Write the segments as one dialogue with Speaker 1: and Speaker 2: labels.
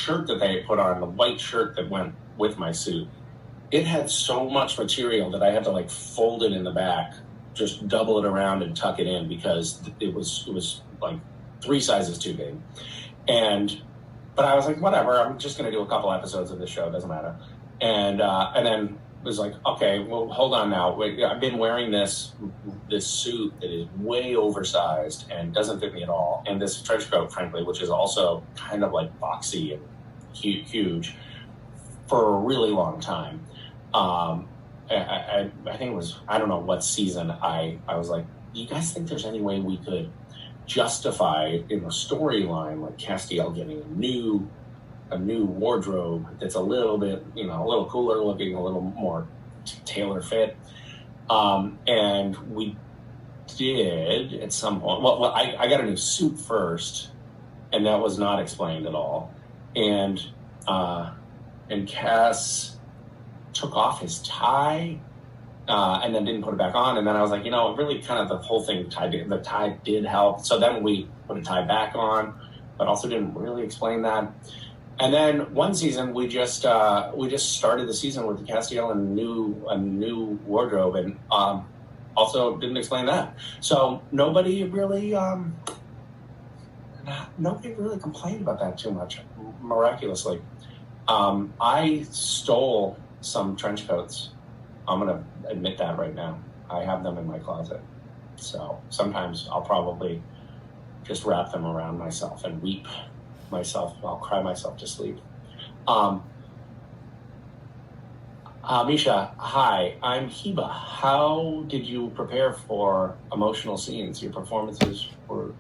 Speaker 1: shirt that they had put on, the white shirt that went with my suit, it had so much material that I had to like fold it in the back, just double it around and tuck it in because it was like 3 sizes too big. But I was like, whatever, I'm just going to do a couple episodes of this show, it doesn't matter. And then was like, okay, well, hold on now. Wait, I've been wearing this suit that is way oversized and doesn't fit me at all. And this trench coat, frankly, which is also kind of like boxy and huge for a really long time. I think it was, I don't know what season, I was like, do you guys think there's any way we could justify in the storyline, like Castiel getting a new wardrobe that's a little bit, a little cooler looking, a little more tailor fit. And we did at some point, well, I got a new suit first, and that was not explained at all. And Cass took off his tie, and then didn't put it back on. And then I was like, really kind of the whole thing, the tie did help. So then we put a tie back on, but also didn't really explain that. And then one season we just started the season with Castiel and a new wardrobe, and also didn't explain that. So nobody really complained about that too much, miraculously. I stole some trench coats. I'm gonna admit that right now. I have them in my closet. So sometimes I'll probably just wrap them around myself and weep myself. I'll cry myself to sleep. Misha, hi, I'm Heba. How did you prepare for emotional scenes? Your performances were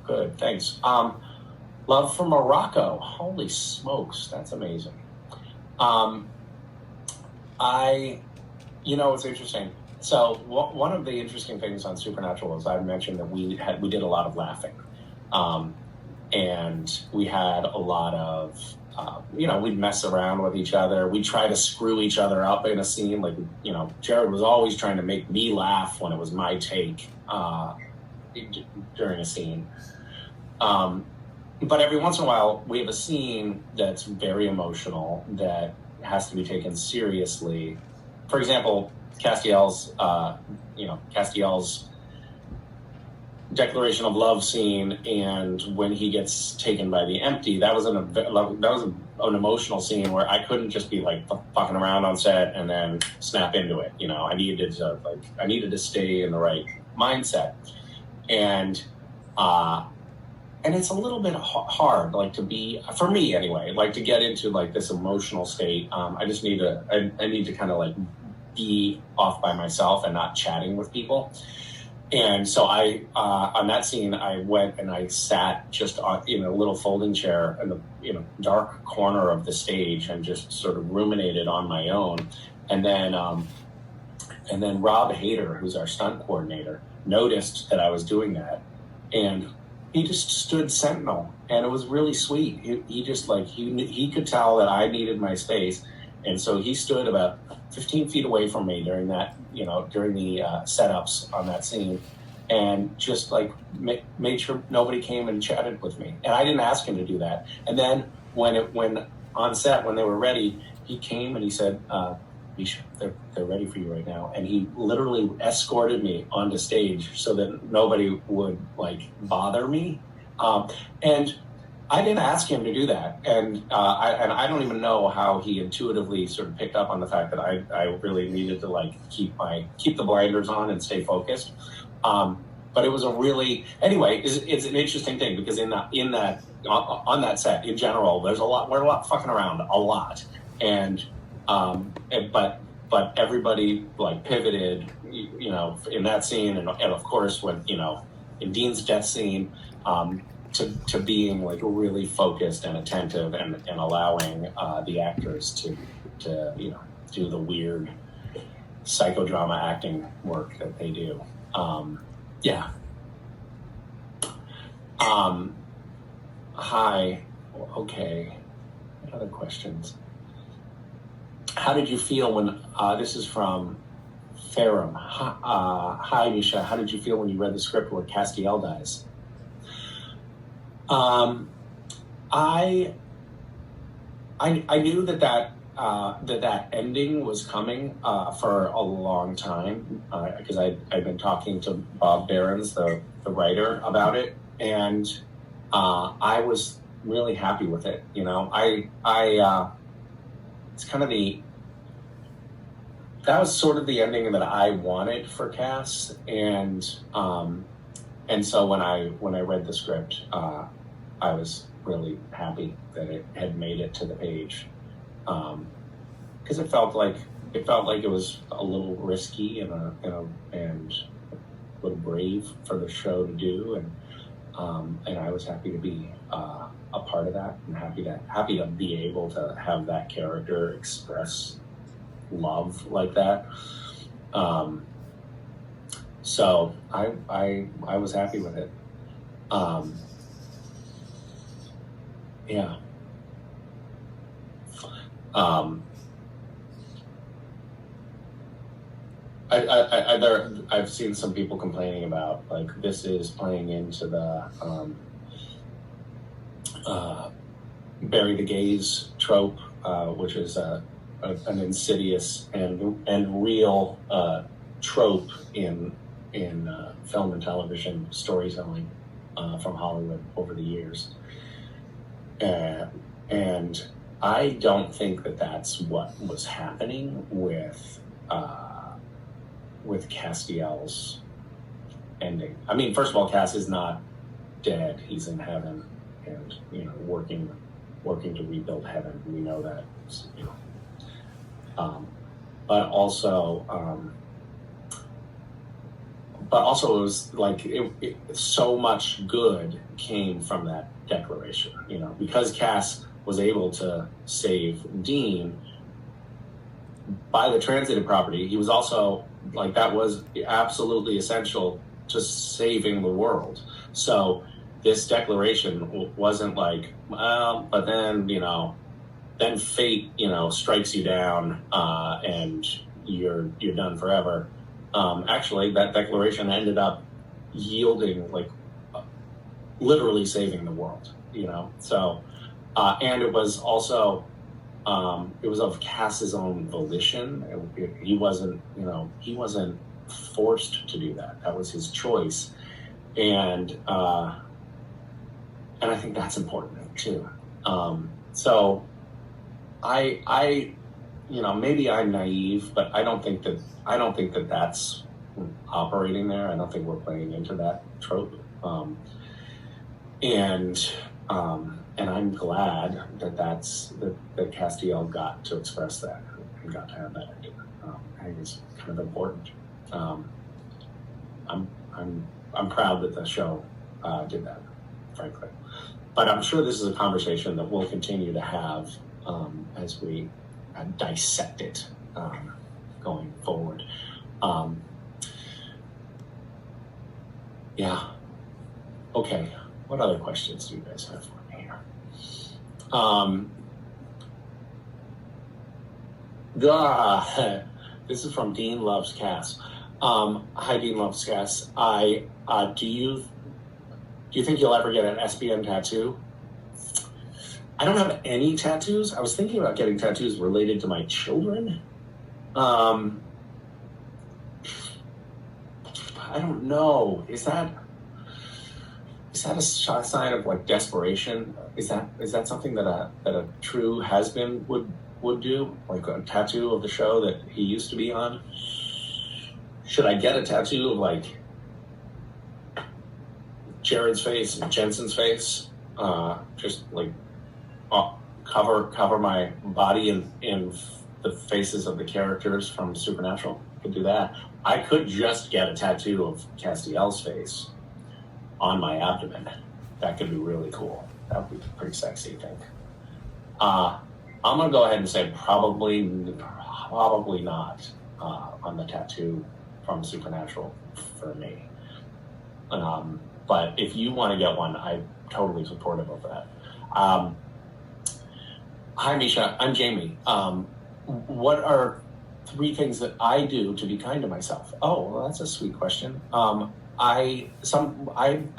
Speaker 1: good, thanks. Love from Morocco. Holy smokes, that's amazing. It's interesting. So one of the interesting things on Supernatural is I mentioned that we did a lot of laughing. And we had a lot of, we'd mess around with each other. We'd try to screw each other up in a scene. Like, Jared was always trying to make me laugh when it was my take during a scene. But every once in a while, we have a scene that's very emotional that has to be taken seriously. For example, Castiel's declaration of love scene, and when he gets taken by the empty, that was an emotional scene where I couldn't just be like fucking around on set and then snap into it. I needed to stay in the right mindset, and it's a little bit hard, like to be, for me anyway, like to get into like this emotional state. I need to kind of like be off by myself and not chatting with people. And so I, on that scene, I went and I sat just in a little folding chair in the dark corner of the stage and just sort of ruminated on my own. And then Rob Hader, who's our stunt coordinator, noticed that I was doing that, and he just stood sentinel, and it was really sweet. He just he could tell that I needed my space, and so he stood about 15 feet away from me during that, during the setups on that scene, and just like made sure nobody came and chatted with me. And I didn't ask him to do that. And then when on set, when they were ready, he came and he said, Misha, they're ready for you right now. And he literally escorted me onto stage so that nobody would bother me. And I didn't ask him to do that, and I don't even know how he intuitively sort of picked up on the fact that I really needed to keep the blinders on and stay focused. But it was it's an interesting thing because on that set in general, we're a lot fucking around a lot, but everybody pivoted, in that scene, and of course when in Dean's death scene. To being really focused and attentive and allowing the actors to do the weird psychodrama acting work that they do. Hi. Okay. What other questions? How did you feel when this is from Ferrum? Hi, Misha. How did you feel when you read the script where Castiel dies? I knew that ending was coming for a long time because I'd been talking to Bob Behrens, the writer, about it, and I was really happy with it. You know, it's kind of that was sort of the ending that I wanted for Cass, and so when I read the script, I was really happy that it had made it to the page, because it felt like it was a little risky and a little brave for the show to do, and I was happy to be a part of that, and happy to be able to have that character express love like that. So I was happy with it. Yeah. I've seen some people complaining about, like, this is playing into the bury the gays trope, which is an insidious and real trope in film and television storytelling from Hollywood over the years, and I don't think that that's what was happening with Castiel's ending. I mean, first of all, Cass is not dead; he's in heaven, and working to rebuild heaven. We know that, but also it was like so much good came from that declaration. Because Cass was able to save Dean by the transitive property, he was also, like, that was absolutely essential to saving the world. So this declaration wasn't like, well, but then then fate strikes you down and you're done forever. Actually, that declaration ended up yielding, like, literally saving the world. So and it was also it was of Cass's own volition. He wasn't forced to do that. That was his choice, and I think that's important too. So I maybe I'm naive, but I don't think that that's operating there. I don't think we're playing into that trope. And I'm glad that Castiel got to express that and got to have that ending. I think it's kind of important. I'm proud that the show did that, frankly. But I'm sure this is a conversation that we'll continue to have as we dissect it going forward. Yeah. Okay. What other questions do you guys have for me here? This is from Dean Loves Cass. Hi, Dean Loves Cass. Do you think you'll ever get an SBN tattoo? I don't have any tattoos. I was thinking about getting tattoos related to my children. I don't know. Is that a sign of, like, desperation? Is that something that a true has-been would do, like a tattoo of the show that he used to be on? Should I get a tattoo of, like, Jared's face and Jensen's face? Just like cover my body in the faces of the characters from Supernatural. Could do that. I could just get a tattoo of Castiel's face on my abdomen. That could be really cool. That would be pretty sexy, I think. I'm gonna go ahead and say probably not on the tattoo from Supernatural for me. But if you want to get one, I'm totally supportive of that. Hi, Misha. I'm Jamie. What are 3 things that I do to be kind to myself? Oh, well, that's a sweet question. I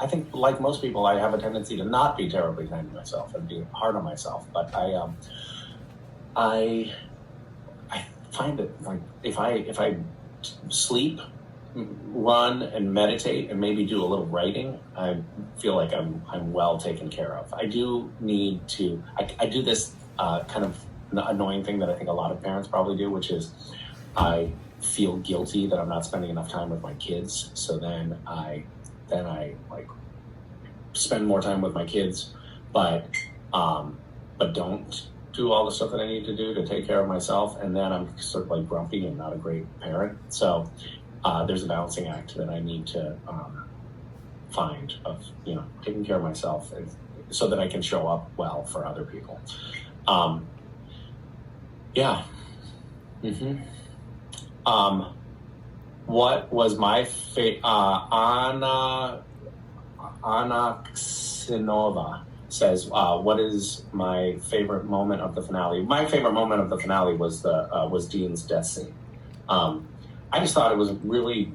Speaker 1: think, like most people, I have a tendency to not be terribly kind to myself and be hard on myself. But I find that like if I sleep, run, and meditate, and maybe do a little writing, I feel like I'm well taken care of. I do need to. I do this kind of annoying thing that I think a lot of parents probably do, which is I feel guilty that I'm not spending enough time with my kids. So then I like spend more time with my kids, but don't do all the stuff that I need to do to take care of myself, and then I'm sort of like grumpy and not a great parent. So there's a balancing act that I need to find of taking care of myself so that I can show up well for other people. Yeah. Mm-hmm. What was my Anna Xenova says, what is my favorite moment of the finale? My favorite moment of the finale was Dean's death scene. I just thought it was really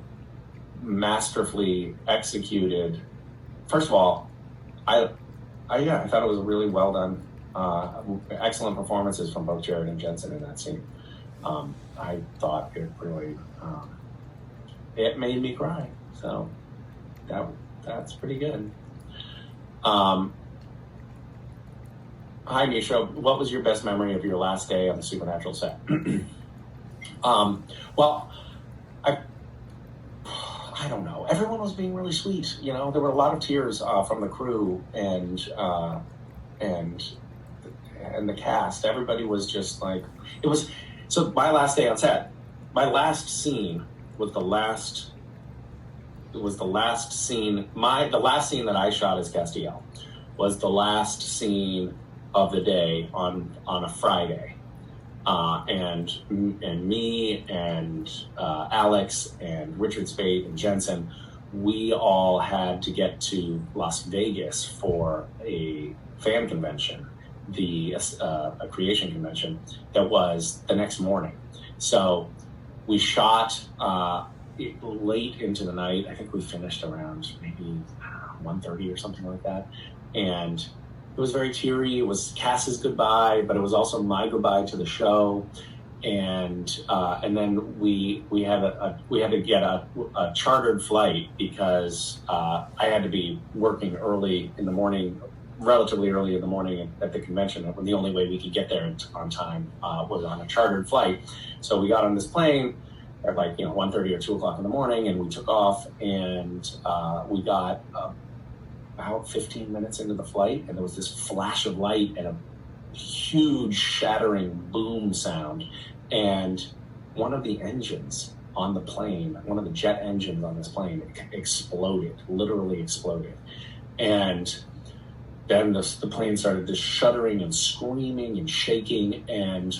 Speaker 1: masterfully executed. First of all, I thought it was really well done. Excellent performances from both Jared and Jensen in that scene. I thought it really, it made me cry. So that's pretty good. Hi, Misha. What was your best memory of your last day on the Supernatural set? Well, I don't know. Everyone was being really sweet. There were a lot of tears from the crew and the cast. Everybody was just like, it was. So my last day on set, my last scene was the last. It was the last scene. The last scene that I shot as Castiel was the last scene of the day on a Friday, and me and Alex and Richard Spade and Jensen, we all had to get to Las Vegas for a fan convention, a creation convention that was the next morning. So we shot late into the night. I think we finished around maybe 1:30 or something like that, and it was very teary. It was Cass's goodbye, but it was also my goodbye to the show. And then we had to get a chartered flight because I had to be working early in the morning, relatively early in the morning at the convention. The only way we could get there on time was on a chartered flight. So we got on this plane at 1:30 or 2 o'clock in the morning, and we took off, and we got about 15 minutes into the flight, and there was this flash of light and a huge shattering boom sound, and one of the engines on the plane, one of the jet engines on this plane exploded, literally exploded. And then the plane started just shuddering and screaming and shaking, and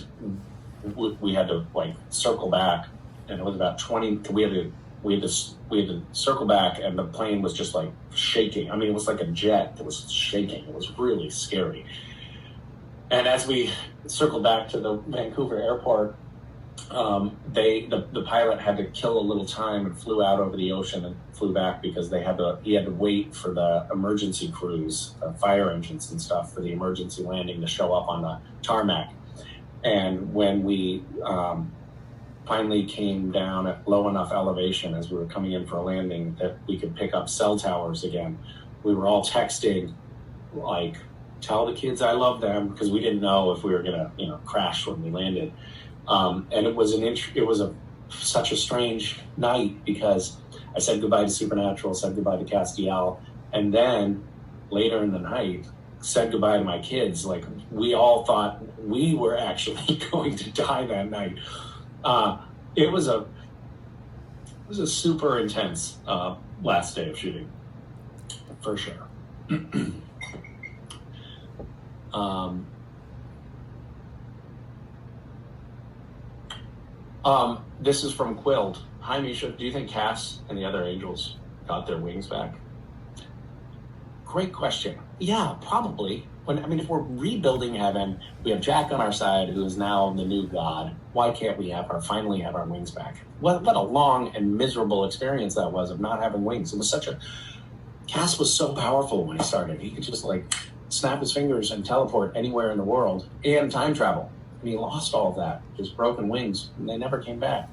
Speaker 1: we had to circle back, and it was about 20, we had to circle back, and the plane was just shaking. I mean, it was like a jet that was shaking. It was really scary. And as we circled back to the Vancouver airport, the pilot had to kill a little time and flew out over the ocean and flew back because he had to wait for the emergency crews, fire engines and stuff, for the emergency landing to show up on the tarmac. And when we finally came down at low enough elevation as we were coming in for a landing that we could pick up cell towers again, we were all texting tell the kids I love them, because we didn't know if we were gonna crash when we landed. And it was such a strange night because I said goodbye to Supernatural, said goodbye to Castiel, and then later in the night said goodbye to my kids. We all thought we were actually going to die that night. It was a super intense last day of shooting, for sure. This is from Quilled. Hi, Misha. Do you think Cass and the other angels got their wings back? Great question. Yeah, probably. If we're rebuilding heaven, we have Jack on our side, who is now the new god. Why can't we finally have our wings back? What a long and miserable experience that was of not having wings. It was Cass was so powerful when he started. He could just snap his fingers and teleport anywhere in the world and time travel. And he lost all of that, his broken wings, and they never came back.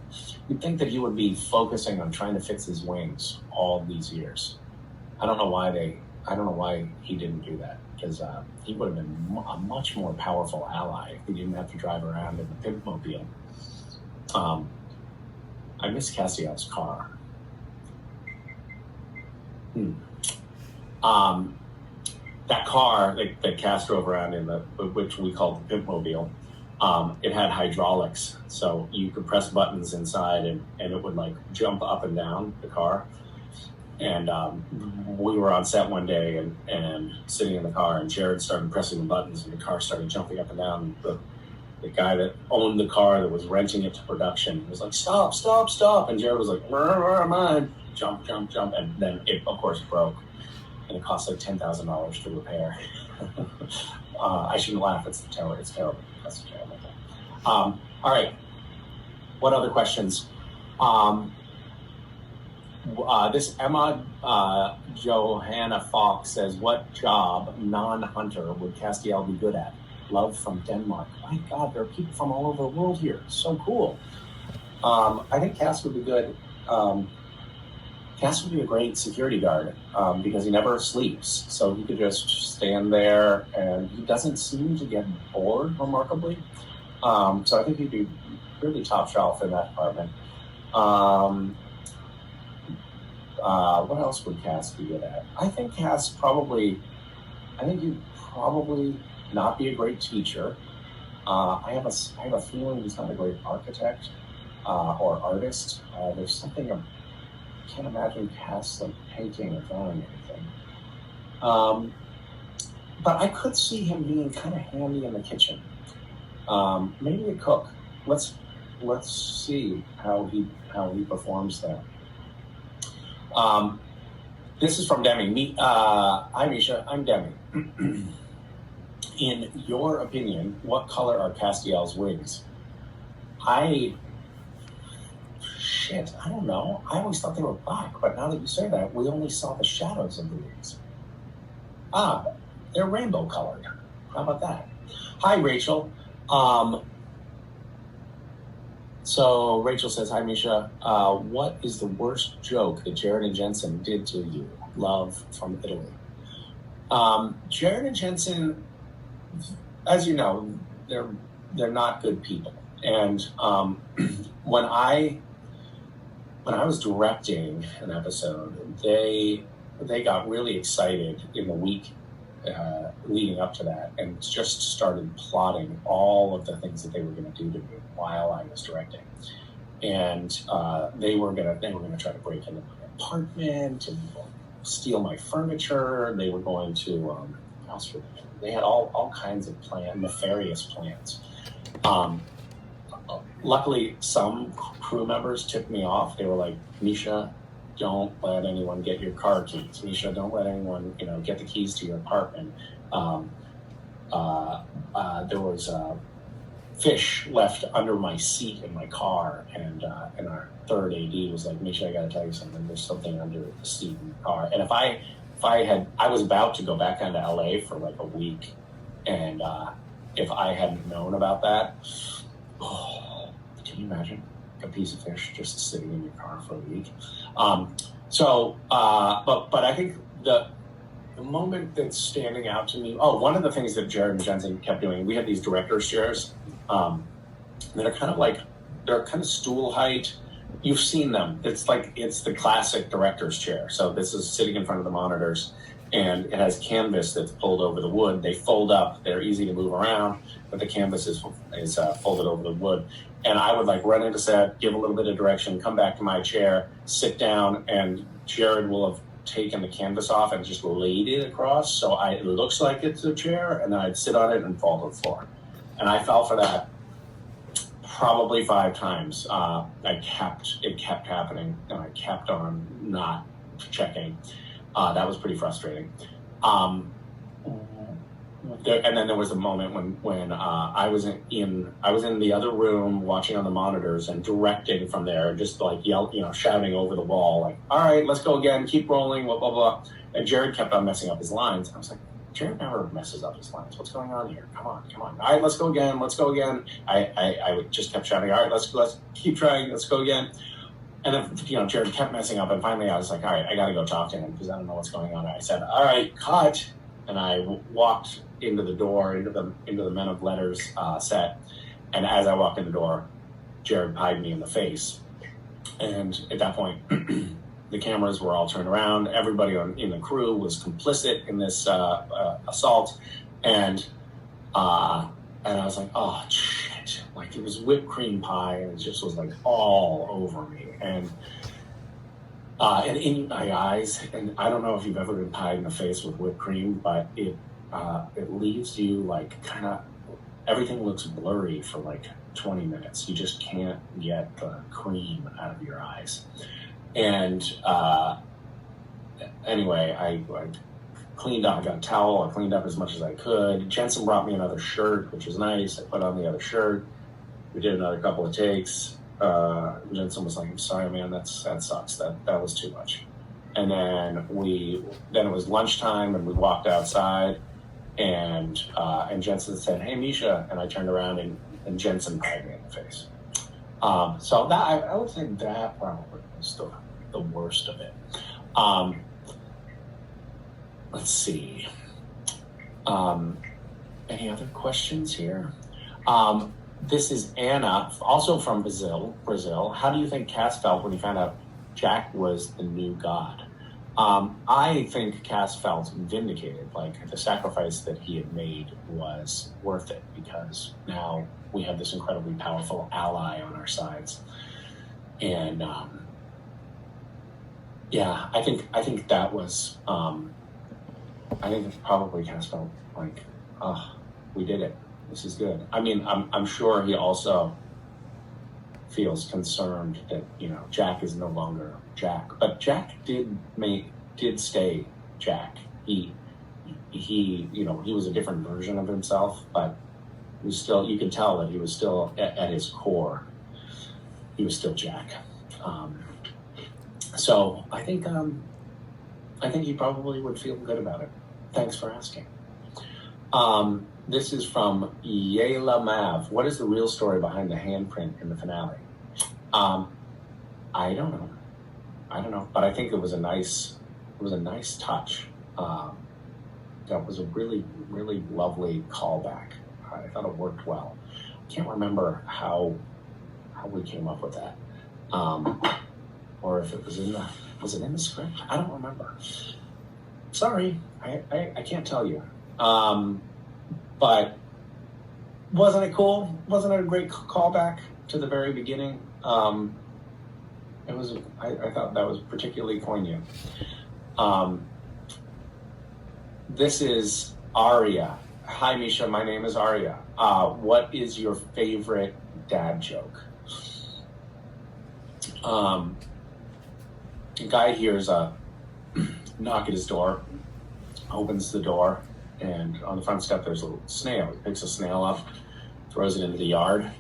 Speaker 1: You'd think that he would be focusing on trying to fix his wings all these years. I don't know why he didn't do that, because he would have been a much more powerful ally if he didn't have to drive around in the Pimp Mobile. I miss Castiel's car. That car that Cass drove around in, which we called the Pimp Mobile, it had hydraulics, so you could press buttons inside and it would like jump up and down the car. And we were on set one day and sitting in the car, and Jared started pressing the buttons and the car started jumping up and down. The guy that owned the car that was renting it to production was like, stop, stop, stop. And Jared was like, where am I? Jump, jump, jump. And then it, of course, broke. And it cost like $10,000 to repair. I shouldn't laugh. It's terrible. It's terrible. That's a terrible thing. All right. What other questions? This Emma Johanna Fox says, what job, non-hunter, would Castiel be good at? Love from Denmark. My God, there are people from all over the world here. So cool. I think Cass would be good. Cass would be a great security guard because he never sleeps. So he could just stand there, and he doesn't seem to get bored remarkably. So I think he'd be really top shelf in that department. What else would Cass be good at? I think he'd probably not be a great teacher. I have a feeling he's not a great architect or artist. There's something I can't imagine Cass like painting or drawing anything. But I could see him being kind of handy in the kitchen. Maybe a cook. Let's see how he performs there. This is from Demi. Hi, Misha. I'm Demi. In your opinion, what color are Castiel's wings? I don't know. I always thought they were black, but now that you say that, we only saw the shadows of the wings. They're rainbow colored. How about that? Hi, Rachel. So Rachel says, hi, Misha. What is the worst joke that Jared and Jensen did to you? Love from Italy. Jared and Jensen, as you know, they're not good people. And when I was directing an episode, they got really excited in the week leading up to that, and just started plotting all of the things that they were going to do to me while I was directing. And they were gonna try to break into my apartment and steal my furniture. They were going to they had all kinds of nefarious plans. Luckily, some crew members tipped me off. They were like, Misha, don't let anyone get your car keys. Misha, don't let anyone, get the keys to your apartment. There was fish left under my seat in my car, and our third AD was like, Misha, I got to tell you something. There's something under the seat in the car. And I was about to go back down to LA for like a week, and if I hadn't known about that, can you imagine a piece of fish just sitting in your car for a week? But I think the moment that's standing out to me, one of the things that Jared and Jensen kept doing, we have these director's chairs that are they're kind of stool height. You've seen them. It's the classic director's chair. So this is sitting in front of the monitors, and it has canvas that's pulled over the wood. They fold up. They're easy to move around, but the canvas is folded over the wood. And I would run into set, give a little bit of direction, come back to my chair, sit down, and Jared will have taken the canvas off and just laid it across. So it looks like it's a chair, and then I'd sit on it and fall to the floor. And I fell for that probably 5 times. It kept happening, and I kept on not checking. That was pretty frustrating. And then there was a moment when I was in the other room watching on the monitors and directing from there, just shouting over the wall, all right, let's go again, keep rolling, blah, blah, blah. And Jared kept on messing up his lines. I was like, Jared never messes up his lines. What's going on here? Come on. All right, let's go again. I just kept shouting, all right, let's keep trying, let's go again. And then, Jared kept messing up, and finally I was like, all right, I got to go talk to him because I don't know what's going on. I said, all right, cut. And I walked into the door, into the Men of Letters set. And as I walked in the door, Jared pied me in the face. And at that point, the cameras were all turned around. Everybody in the crew was complicit in this assault. And I was like, oh, shit. Like, it was whipped cream pie, and it just was, like, all over me. And in my eyes, and I don't know if you've ever been pied in the face with whipped cream, but it leaves you, like, kind of, everything looks blurry for, like, 20 minutes. You just can't get the cream out of your eyes. And anyway, I cleaned up. I got a towel. I cleaned up as much as I could. Jensen brought me another shirt, which was nice. I put on the other shirt. We did another couple of takes. Jensen was like, "I'm sorry, man. That sucks. That was too much." And then it was lunchtime, and we walked outside, and Jensen said, "Hey, Misha," and I turned around, and Jensen pied me in the face. So that I would say that probably was the worst of it. Let's see. Any other questions here? This is Anna, also from Brazil. How do you think Cass felt when he found out Jack was the new god? I think Cass felt vindicated. Like, the sacrifice that he had made was worth it because now we have this incredibly powerful ally on our sides. And I think that was. I think probably Cass felt like, we did it. This is good. I mean, I'm sure he also feels concerned that, Jack is no longer Jack. But Jack did stay Jack. He was a different version of himself, but he was still, you could tell that he was still at his core. He was still Jack. So I think he probably would feel good about it. Thanks for asking. This is from Yayla Mav. What is the real story behind the handprint in the finale? I don't know, but I think it was a nice touch. That was a really, really lovely callback. I thought it worked well. I can't remember how we came up with that, or if it was in the script. I don't remember. Sorry, I can't tell you. But wasn't it cool? Wasn't it a great callback to the very beginning? It was. I thought that was particularly poignant. This is Aria. Hi, Misha. My name is Aria. What is your favorite dad joke? A guy hears a knock at his door, opens the door, and on the front step there's a little snail. He picks a snail up, throws it into the yard.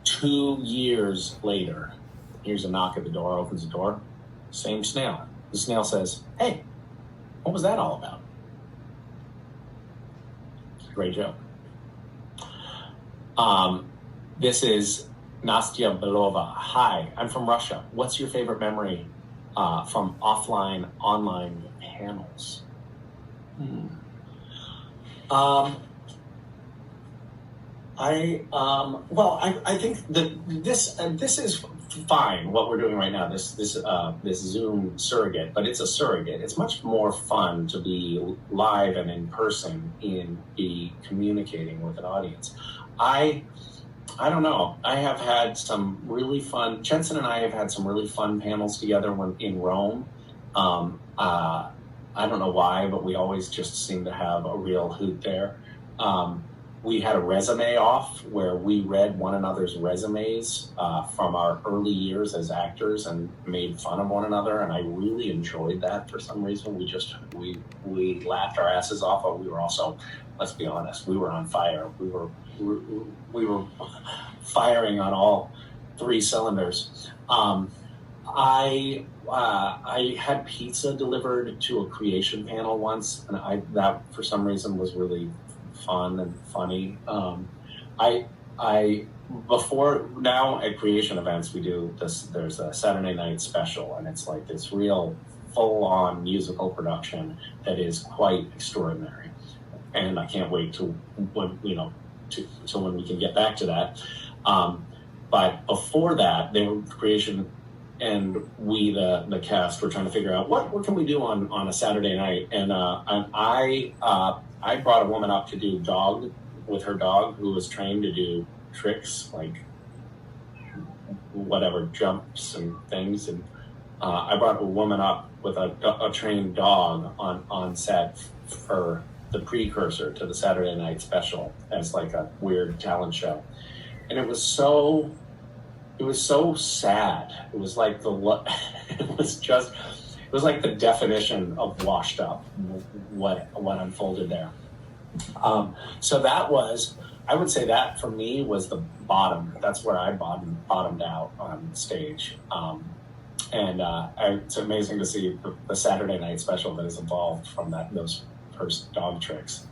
Speaker 1: 2 years later, here's a knock at the door, opens the door, same snail. The snail says, "Hey, what was that all about?" Great joke. This is Nastya Belova. Hi, I'm from Russia. What's your favorite memory from offline, online panels? I think that this is fine. What we're doing right now, this Zoom surrogate, but it's a surrogate. It's much more fun to be live and in person be communicating with an audience. I don't know. I have had some really fun. Jensen and I have had some really fun panels together when in Rome. I don't know why, but we always just seem to have a real hoot there. We had a resume off where we read one another's resumes from our early years as actors and made fun of one another, and I really enjoyed that for some reason. We laughed our asses off, but we were also, let's be honest, we were on fire. We were firing on all 3 cylinders. I had pizza delivered to a creation panel once, and that for some reason was really fun and funny. I before now at creation events we do this. There's a Saturday night special, and it's like this real full-on musical production that is quite extraordinary, and I can't wait till when we can get back to that. But before that, they were creation, and we the cast were trying to figure out what can we do on a Saturday night, and I brought a woman up to do dog with her dog, who was trained to do tricks like whatever jumps and things, and I brought a woman up with a trained dog on set for the precursor to the Saturday night special as like a weird talent show, and it was so sad. It was like it was like the definition of washed up. What unfolded there. So that was, I would say that for me was the bottom. That's where I bottomed out on stage. And it's amazing to see the Saturday night special that has evolved from those first dog tricks.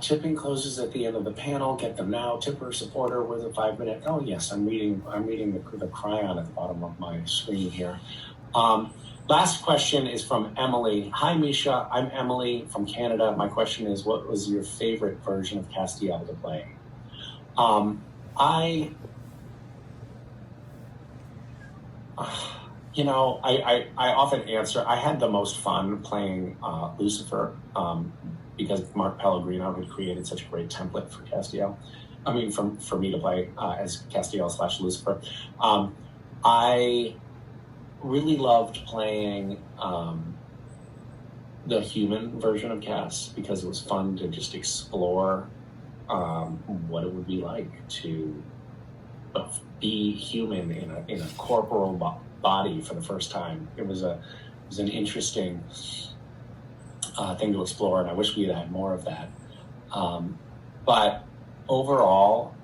Speaker 1: Tipping closes at the end of the panel. Get them now. Tipper, supporter with a 5-minute. Oh yes, I'm reading the cryon at the bottom of my screen here. Last question is from Emily. Hi Misha, I'm Emily from Canada. My question is, what was your favorite version of Castiel to play? I often answer, I had the most fun playing Lucifer, because Mark Pellegrino had created such a great template for Castiel. I mean, for me to play as Castiel / Lucifer. I really loved playing the human version of Cass, because it was fun to just explore what it would be like to be human in a corporal body for the first time. It was an interesting thing to explore, and I wish we had had more of that. But overall,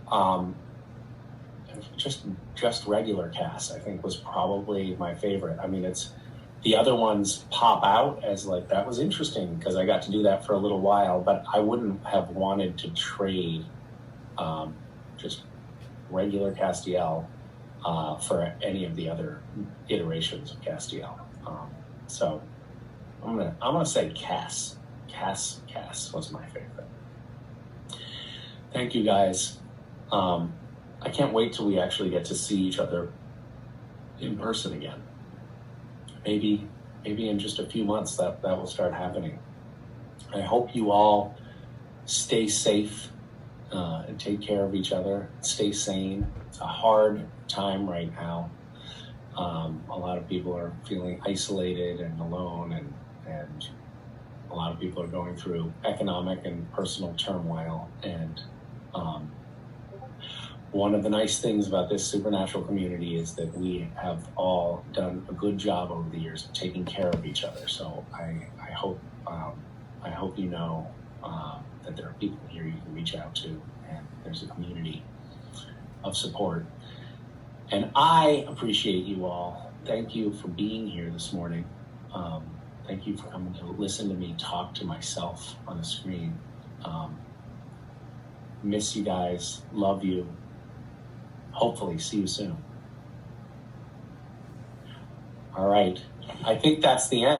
Speaker 1: just regular Cass, I think, was probably my favorite. I mean, the other ones pop out as like, that was interesting because I got to do that for a little while, but I wouldn't have wanted to trade just regular Castiel for any of the other iterations of Castiel. So I'm gonna say Cass. Cass was my favorite. Thank you guys. I can't wait till we actually get to see each other in person again. Maybe in just a few months that will start happening. I hope you all stay safe and take care of each other. Stay sane. It's a hard time right now. A lot of people are feeling isolated and alone, and a lot of people are going through economic and personal turmoil. And one of the nice things about this supernatural community is that we have all done a good job over the years of taking care of each other. So I hope you know that there are people here you can reach out to, and there's a community of support. And I appreciate you all. Thank you for being here this morning. Thank you for coming to listen to me talk to myself on a screen. Miss you guys. Love you. Hopefully see you soon. All right. I think that's the end.